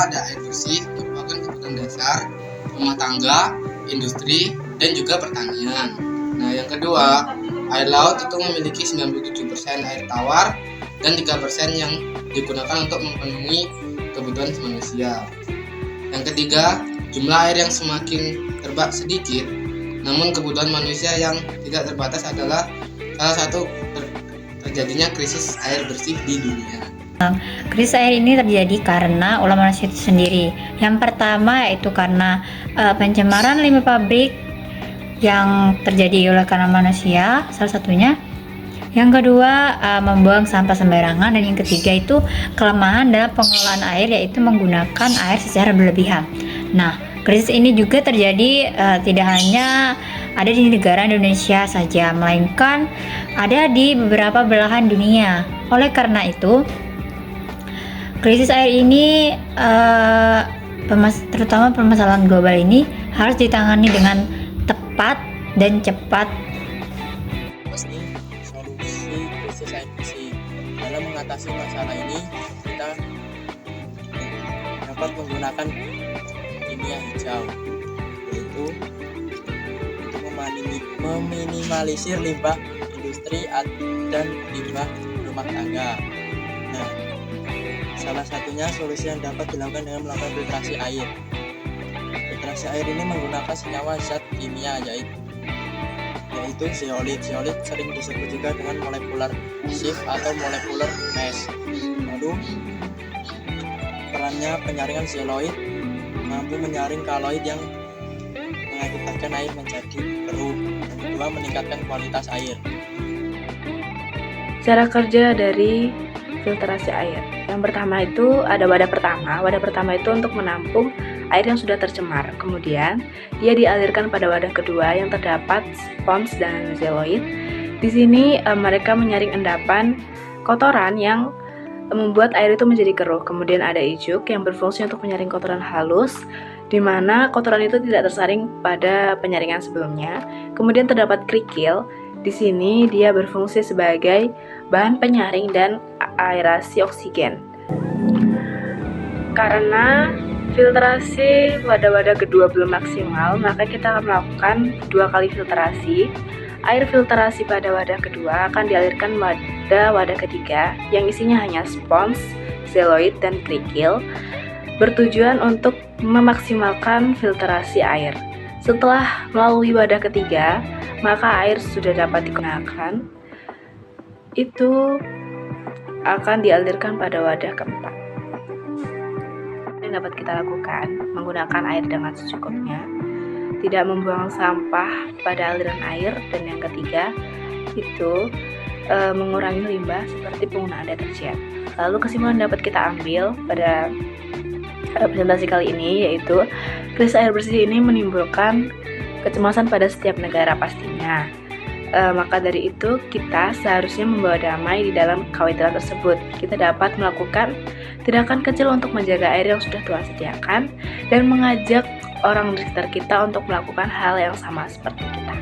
ada air bersih merupakan kebutuhan dasar rumah tangga, industri, dan juga pertanian. Nah, yang kedua, air laut itu memiliki 97% air tawar dan 3% yang digunakan untuk memenuhi kebutuhan manusia. Yang ketiga, jumlah air yang semakin sedikit, namun kebutuhan manusia yang tidak terbatas adalah salah satu terjadinya krisis air bersih di dunia. Krisis air ini terjadi karena ulah manusia itu sendiri. Yang pertama yaitu karena pencemaran limbah pabrik yang terjadi oleh karena manusia, salah satunya. Yang kedua, membuang sampah sembarangan, dan yang ketiga itu kelemahan dalam pengelolaan air, yaitu menggunakan air secara berlebihan. Nah, krisis ini juga terjadi tidak hanya ada di negara Indonesia saja, melainkan ada di beberapa belahan dunia. Oleh karena itu, krisis air ini terutama permasalahan global ini harus ditangani dengan tepat dan cepat. Solusi krisis air bersih. Dalam mengatasi masalah ini, kita dapat menggunakan kimia hijau, yaitu untuk meminimalisir limbah industri dan limbah rumah tangga. Nah, salah satunya solusi yang dapat dilakukan dengan melakukan filtrasi air. Filtrasi air ini menggunakan senyawa zat kimia yaitu zeolit. Zeolit sering disebut juga dengan molecular sieve atau molecular mesh. Lalu perannya penyaringan zeolit mampu menyaring kaloid yang mengakibatkan air menjadi keruh. Yang kedua, meningkatkan kualitas air. Cara kerja dari filtrasi air. Yang pertama itu ada wadah pertama. Wadah pertama itu untuk menampung air yang sudah tercemar. Kemudian dia dialirkan pada wadah kedua yang terdapat spons dan zeolit. Di sini mereka menyaring endapan kotoran yang membuat air itu menjadi keruh. Kemudian ada ijuk yang berfungsi untuk menyaring kotoran halus, di mana kotoran itu tidak tersaring pada penyaringan sebelumnya. Kemudian terdapat kerikil. Di sini dia berfungsi sebagai bahan penyaring dan aerasi oksigen. Karena filtrasi wadah-wadah kedua belum maksimal, maka kita akan melakukan 2 kali filtrasi. Air filtrasi pada wadah kedua akan dialirkan pada wadah ketiga yang isinya hanya spons, zeolit, dan kerikil, bertujuan untuk memaksimalkan filtrasi air. Setelah melalui wadah ketiga, maka air sudah dapat digunakan. Itu akan dialirkan pada wadah keempat. Yang dapat kita lakukan menggunakan air dengan secukupnya, tidak membuang sampah pada aliran air, dan yang ketiga itu mengurangi limbah seperti penggunaan deterjen. Lalu kesimpulan dapat kita ambil pada presentasi kali ini yaitu krisis air bersih ini menimbulkan kecemasan pada setiap negara pastinya. Maka dari itu kita seharusnya membawa damai di dalam kekhawatiran tersebut. Kita dapat melakukan tindakan kecil untuk menjaga air yang sudah Tuhan sediakan dan mengajak orang di sekitar kita untuk melakukan hal yang sama seperti kita.